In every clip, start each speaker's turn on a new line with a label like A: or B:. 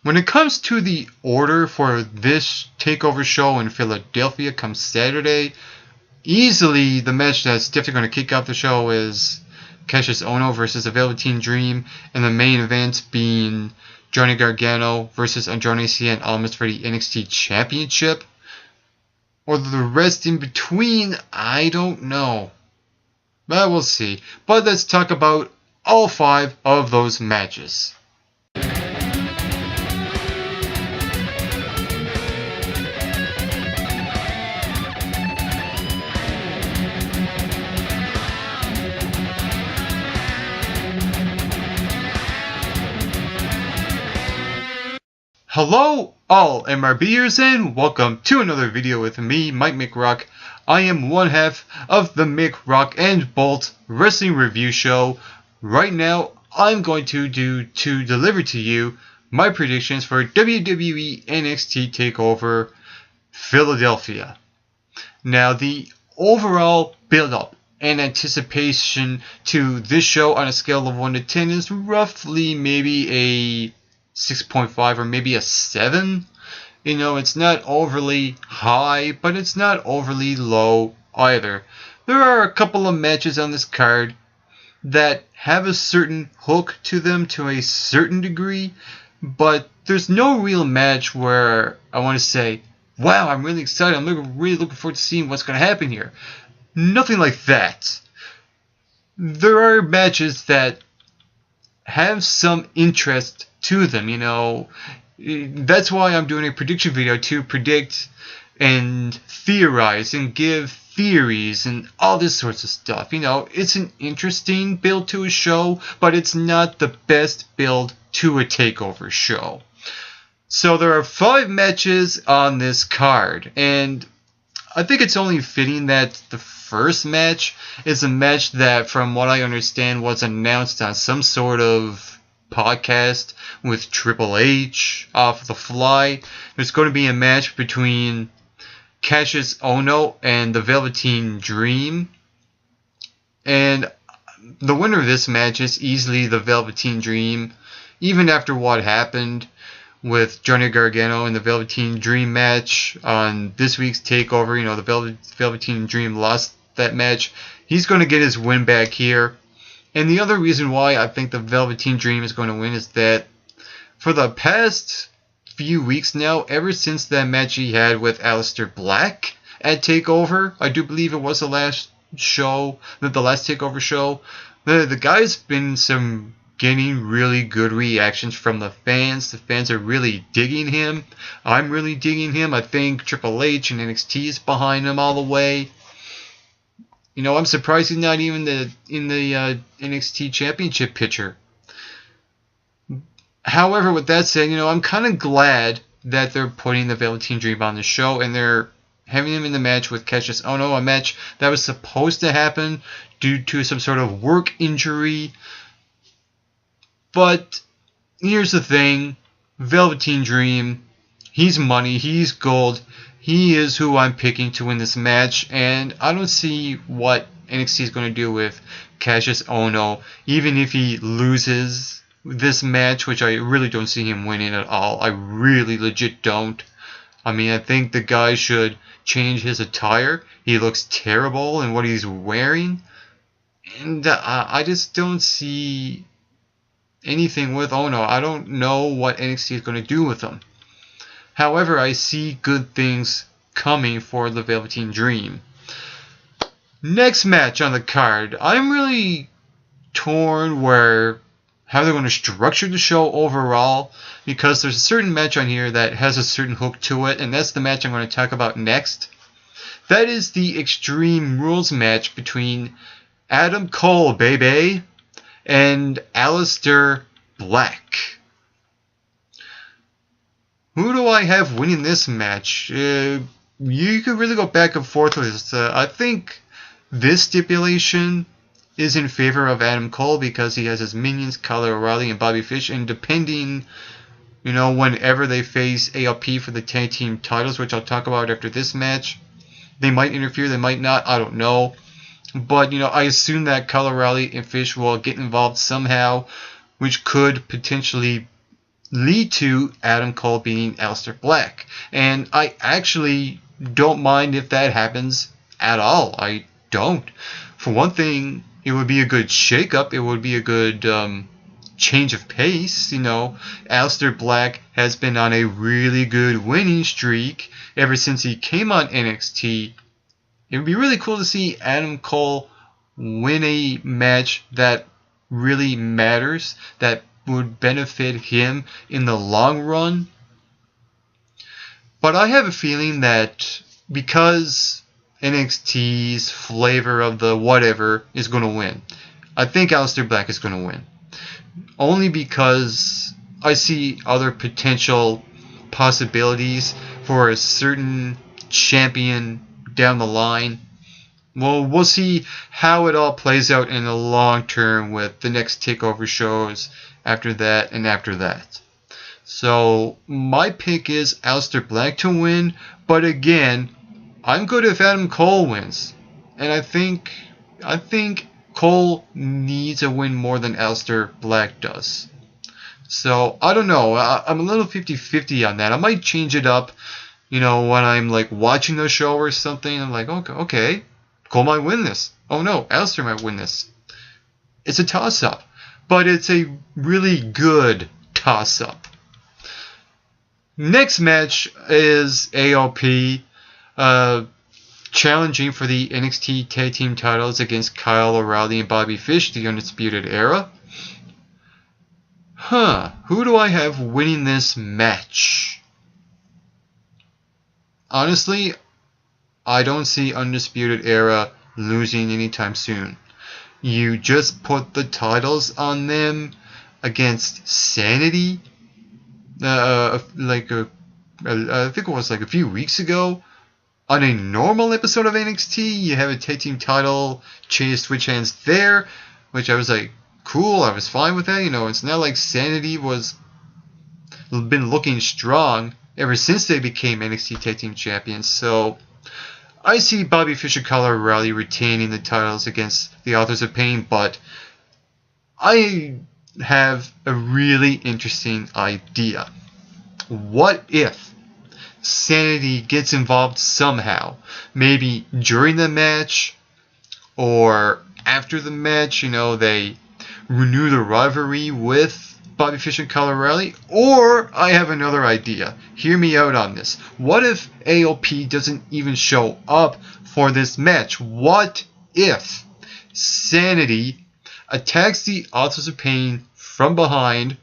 A: When it comes to the order for this TakeOver show in Philadelphia come Saturday, easily the match that's definitely going to kick off the show is Cassius Ohno versus the Velveteen Dream, and the main event being Johnny Gargano versus Andrade Cien Almas for the NXT Championship. Or the rest in between, I don't know. But we'll see. But let's talk about all 5 of those matches. Hello all MRBers and welcome to another video with me, Mike McRock. I am one half of the McRock and Bolt Wrestling Review Show. Right now I'm going to deliver to you my predictions for WWE NXT TakeOver Philadelphia. Now the overall build-up and anticipation to this show on a scale of 1 to 10 is roughly maybe a 6.5 or maybe a 7. You know, it's not overly high, but it's not overly low either. There are a couple of matches on this card that have a certain hook to them to a certain degree, but there's no real match where I want to say, wow, I'm really excited, I'm really looking forward to seeing what's going to happen here. Nothing like that. There are matches that have some interest to them, you know. That's why I'm doing a prediction video, to predict and theorize and give theories and all this sorts of stuff. You know, it's an interesting build to a show, but it's not the best build to a TakeOver show. So there are 5 matches on this card, and I think it's only fitting that the first match is a match that, from what I understand, was announced on some sort of podcast with Triple H off the fly. There's going to be a match between Cassius Ohno and the Velveteen Dream, and the winner of this match is easily the Velveteen Dream, even after what happened with Johnny Gargano and the Velveteen Dream match on this week's TakeOver. You know, the Velveteen Dream lost that match. He's going to get his win back here. And the other reason why I think the Velveteen Dream is going to win is that for the past few weeks now, ever since that match he had with Aleister Black at TakeOver, I do believe it was the last show, the last TakeOver show, the guy's been getting really good reactions from the fans. The fans are really digging him. I'm really digging him. I think Triple H and NXT is behind him all the way. You know, I'm surprised he's not even in the NXT Championship picture. However, with that said, you know, I'm kind of glad that they're putting the Velveteen Dream on the show, and they're having him in the match with Cassius Ohno, a match that was supposed to happen due to some sort of work injury. But here's the thing, Velveteen Dream, he's money, he's gold. He is who I'm picking to win this match, and I don't see what NXT is going to do with Cassius Ohno, even if he loses this match, which I really don't see him winning at all. I really legit don't. I mean, I think the guy should change his attire. He looks terrible in what he's wearing, and I just don't see anything with Ohno. I don't know what NXT is going to do with him. However, I see good things coming for the Velveteen Dream. Next match on the card, I'm really torn how they're going to structure the show overall, because there's a certain match on here that has a certain hook to it, and that's the match I'm going to talk about next. That is the Extreme Rules match between Adam Cole, baby, and Aleister Black. Who do I have winning this match? You could really go back and forth with this. I think this stipulation is in favor of Adam Cole because he has his minions, Kyle O'Reilly and Bobby Fish, and depending, you know, whenever they face ALP for the tag team titles, which I'll talk about after this match, they might interfere, they might not, I don't know. But, you know, I assume that Kyle O'Reilly and Fish will get involved somehow, which could potentially lead to Adam Cole beating Aleister Black. And I actually don't mind if that happens at all. I don't. For one thing, it would be a good shake-up. It would be a good change of pace. Aleister Black has been on a really good winning streak ever since he came on NXT. It would be really cool to see Adam Cole win a match that really matters, that would benefit him in the long run. But I have a feeling that because NXT's flavor of the whatever is going to win, I think Aleister Black is going to win. Only because I see other potential possibilities for a certain champion down the line. Well, we'll see how it all plays out in the long term with the next TakeOver shows after that and after that. So my pick is Aleister Black to win, but again, I'm good if Adam Cole wins. And I think Cole needs a win more than Aleister Black does. So I don't know. I'm a little 50-50 on that. I might change it up, when I'm like watching the show or something. I'm like, okay, Cole might win this. Oh no, Aleister might win this. It's a toss-up, but it's a really good toss-up. Next match is AOP challenging for the NXT Tag Team titles against Kyle O'Reilly and Bobby Fish, the Undisputed Era. Who do I have winning this match? Honestly, I don't see Undisputed Era losing anytime soon. You just put the titles on them against Sanity, I think it was like a few weeks ago. On a normal episode of NXT, you have a tag team title change, switch hands there, which I was like, cool, I was fine with that. It's not like Sanity was been looking strong ever since they became NXT Tag Team Champions. So I see Bobby Fish and Kyle O'Reilly retaining the titles against the Authors of Pain, but I have a really interesting idea. What if Sanity gets involved somehow? Maybe during the match or after the match, they renew the rivalry with Bobby Fish and Kyle O'Reilly. Or I have another idea. Hear me out on this. What if AOP doesn't even show up for this match? What if Sanity attacks the Authors of Pain from behind?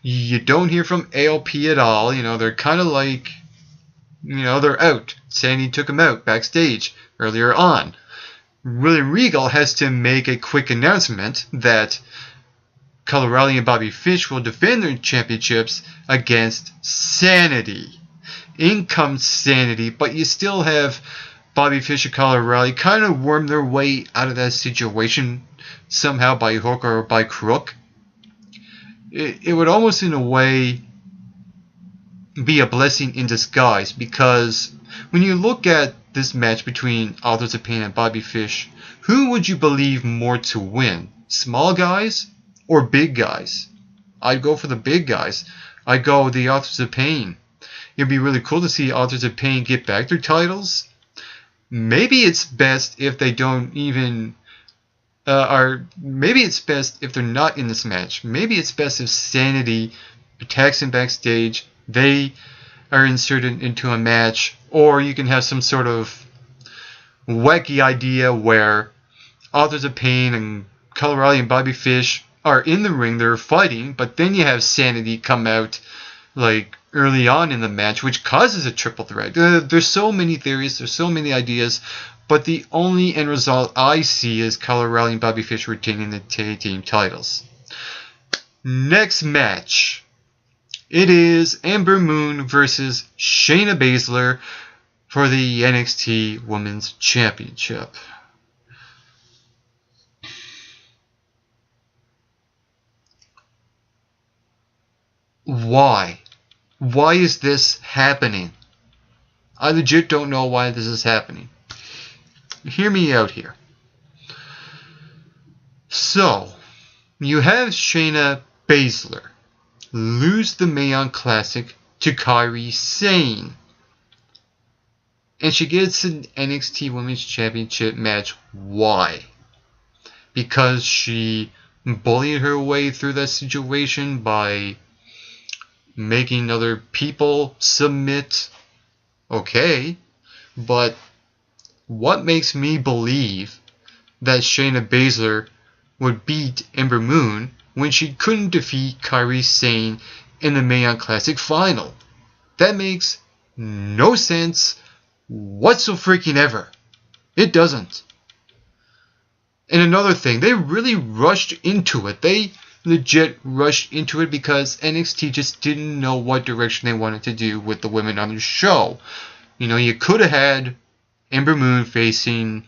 A: You don't hear from AOP at all. They're kind of like, they're out. Sanity took them out backstage earlier on. William Regal has to make a quick announcement that Kyle O'Reilly and Bobby Fish will defend their championships against Sanity. In comes Sanity, but you still have Bobby Fish and Kyle O'Reilly kind of worm their way out of that situation somehow by hook or by crook. It would almost in a way be a blessing in disguise, because when you look at this match between Authors of Pain and Bobby Fish, who would you believe more to win? Small guys or big guys? I'd go for the big guys. I'd go with the Authors of Pain. It'd be really cool to see Authors of Pain get back their titles. Maybe it's best if they don't even maybe it's best if they're not in this match. Maybe it's best if Sanity attacks him backstage, they are inserted into a match, or you can have some sort of wacky idea where Authors of Pain and Kyle O'Reilly and Bobby Fish are in the ring, they're fighting, but then you have Sanity come out like early on in the match, which causes a triple threat. There's so many theories, there's so many ideas, but the only end result I see is Kyle O'Reilly and Bobby Fish retaining the tag team titles. Next match. It is Ember Moon versus Shayna Baszler for the NXT Women's Championship. Why? Why is this happening? I legit don't know why this is happening. Hear me out here. So, you have Shayna Baszler, lose the Mae Classic to Kairi Sane. And she gets an NXT Women's Championship match. Why? Because she bullied her way through that situation by making other people submit. Okay, but what makes me believe that Shayna Baszler would beat Ember Moon when she couldn't defeat Kairi Sane in the Mae Classic final? That makes no sense whatsoever. It doesn't. And another thing, they really rushed into it. They legit rushed into it because NXT just didn't know what direction they wanted to do with the women on the show. You know, you could have had Ember Moon facing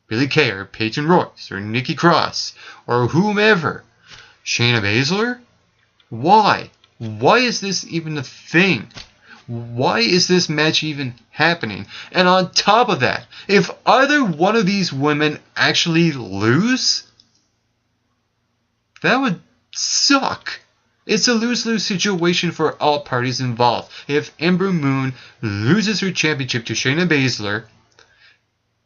A: Billie Kay or Peyton Royce or Nikki Cross or whomever. Shayna Baszler? Why? Why is this even a thing? Why is this match even happening? And on top of that, if either one of these women actually lose, that would suck. It's a lose-lose situation for all parties involved. If Ember Moon loses her championship to Shayna Baszler,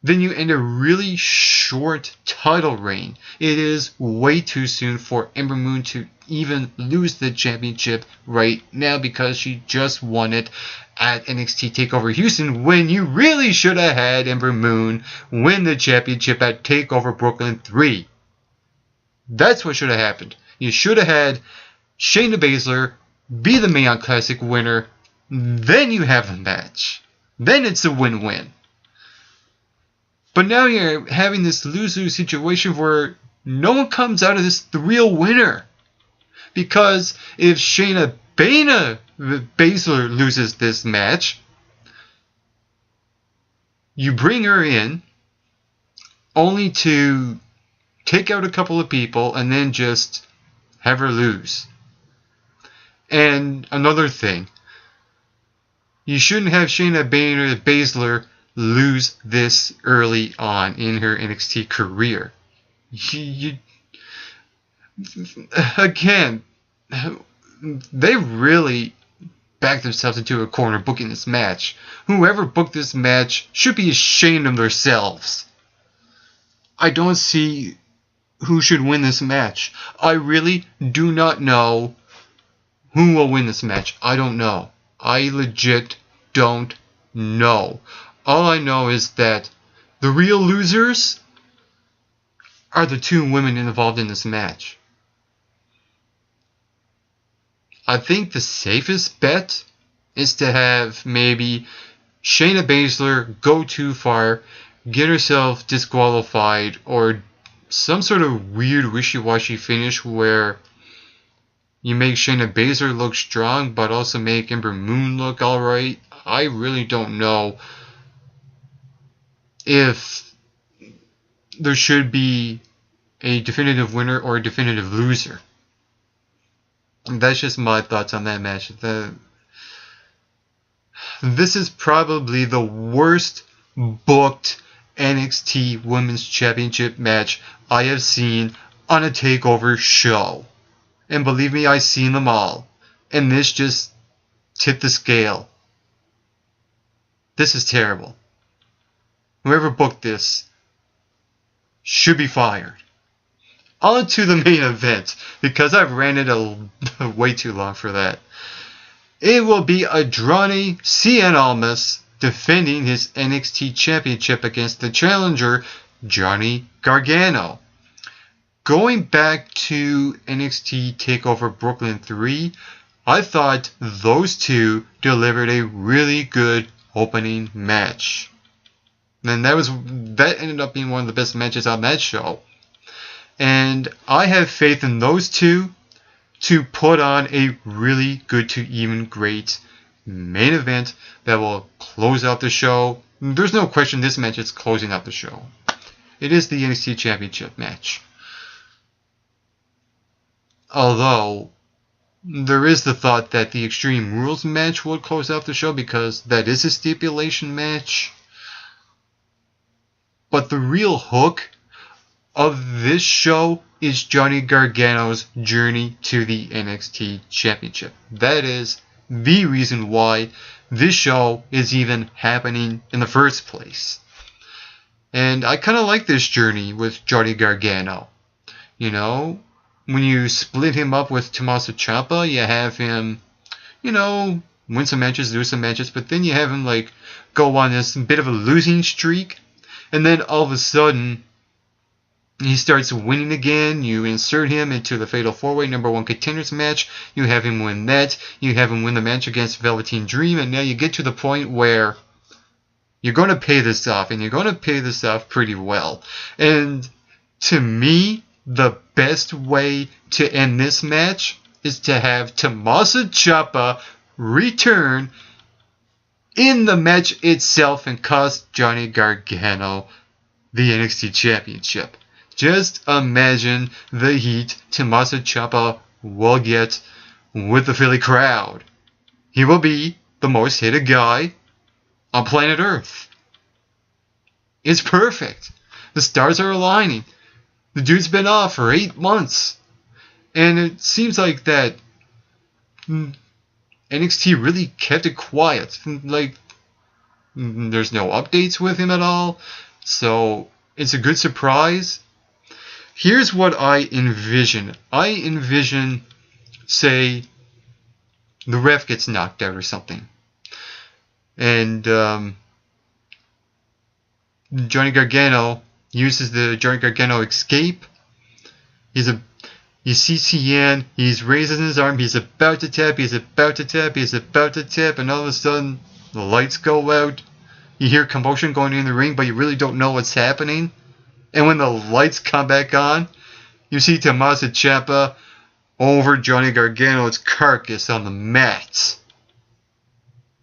A: then you end a really short title reign. It is way too soon for Ember Moon to even lose the championship right now because she just won it at NXT TakeOver Houston when you really should have had Ember Moon win the championship at TakeOver Brooklyn 3. That's what should have happened. You should have had Shayna Baszler be the Mae Classic winner, then you have a match. Then it's a win-win. But now you're having this lose-lose situation where no one comes out of this the real winner. Because if Shayna Baszler loses this match, you bring her in only to take out a couple of people and then just have her lose. And another thing, you shouldn't have Shayna Baszler lose this early on in her NXT career. Again, they really backed themselves into a corner booking this match. Whoever booked this match should be ashamed of themselves. I don't see who should win this match. I really do not know who will win this match. I don't know. I legit don't know. All I know is that the real losers are the two women involved in this match. I think the safest bet is to have maybe Shayna Baszler go too far, get herself disqualified, or some sort of weird wishy-washy finish where you make Shayna Baszler look strong but also make Ember Moon look alright. I really don't know if there should be a definitive winner or a definitive loser. That's just my thoughts on that match. This is probably the worst booked NXT Women's Championship match I have seen on a TakeOver show. And believe me, I've seen them all. And this just tipped the scale. This is terrible. Whoever booked this should be fired. On to the main event, because I've ranted way too long for that. It will be Andrade Cien Almas defending his NXT Championship against the challenger, Johnny Gargano. Going back to NXT TakeOver Brooklyn 3, I thought those two delivered a really good opening match. And that ended up being one of the best matches on that show. And I have faith in those two to put on a really good to even great main event that will close out the show. There's no question this match is closing out the show. It is the NXT Championship match. Although, there is the thought that the Extreme Rules match would close out the show because that is a stipulation match. But the real hook of this show is Johnny Gargano's journey to the NXT Championship. That is the reason why this show is even happening in the first place. And I kind of like this journey with Johnny Gargano. You know, when you split him up with Tommaso Ciampa, you have him, you know, win some matches, lose some matches, but then you have him like go on this bit of a losing streak, and then all of a sudden he starts winning again. You insert him into the Fatal 4-Way #1 Contenders match. You have him win that. You have him win the match against Velveteen Dream, and now you get to the point where you're going to pay this off, and you're going to pay this off pretty well. And to me, the best way to end this match is to have Tommaso Ciampa return in the match itself and cost Johnny Gargano the NXT Championship. Just imagine the heat Tommaso Ciampa will get with the Philly crowd. He will be the most hated guy on planet Earth. It's perfect. The stars are aligning. The dude's been off for 8 months. And it seems like that NXT really kept it quiet. Like, there's no updates with him at all. So, it's a good surprise. Here's what I envision. I envision, say, the ref gets knocked out or something. And Johnny Gargano uses the Johnny Gargano escape. You see CN, he's raising his arm, he's about to tap, and all of a sudden, the lights go out. You hear commotion going in the ring, but you really don't know what's happening. And when the lights come back on, you see Tommaso Ciampa over Johnny Gargano's carcass on the mat.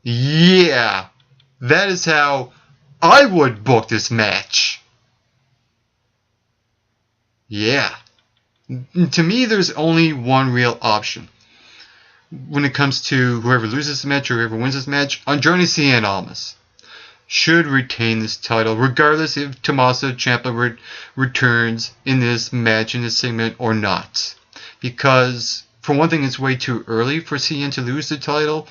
A: Yeah, that is how I would book this match. Yeah. To me, there's only one real option when it comes to whoever loses this match or whoever wins this match. Andrade Cien Almas should retain this title, regardless if Tommaso Ciampa returns in this match, in this segment, or not. Because, for one thing, it's way too early for Cien to lose the title.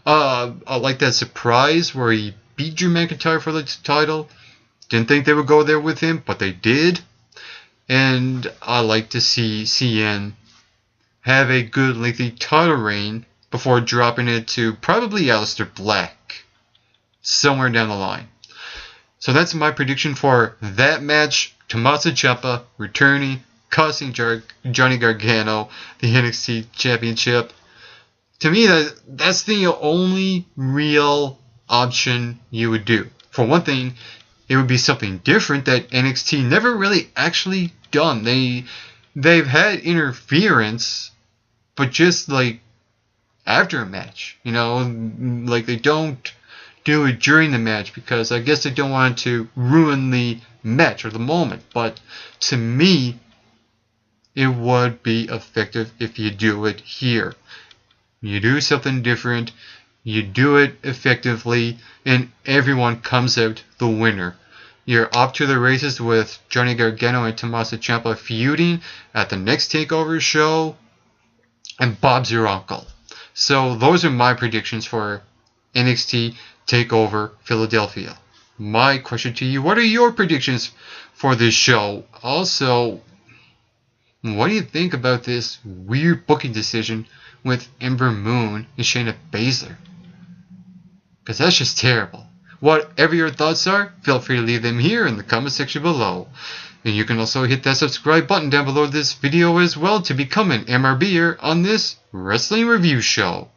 A: I like that surprise where he beat Drew McIntyre for the title. Didn't think they would go there with him, but they did. And I like to see Cien have a good lengthy title reign before dropping it to probably Aleister Black somewhere down the line. So that's my prediction for that match. Tommaso Ciampa returning, costing Johnny Gargano the NXT Championship. To me, that's the only real option you would do. For one thing, it would be something different that NXT never really actually done. They've had interference, but just like after a match, you know, like they don't do it during the match because I guess they don't want to ruin the match or the moment. But to me, it would be effective if you do it here. You do something different, you do it effectively, and everyone comes out the winner. You're off to the races with Johnny Gargano and Tommaso Ciampa feuding at the next TakeOver show, and Bob's your uncle. So those are my predictions for NXT TakeOver Philadelphia. My question to you, what are your predictions for this show? Also, what do you think about this weird booking decision with Ember Moon and Shayna Baszler? Because that's just terrible. Whatever your thoughts are, feel free to leave them here in the comment section below. And you can also hit that subscribe button down below this video as well to become an MRBer on this wrestling review show.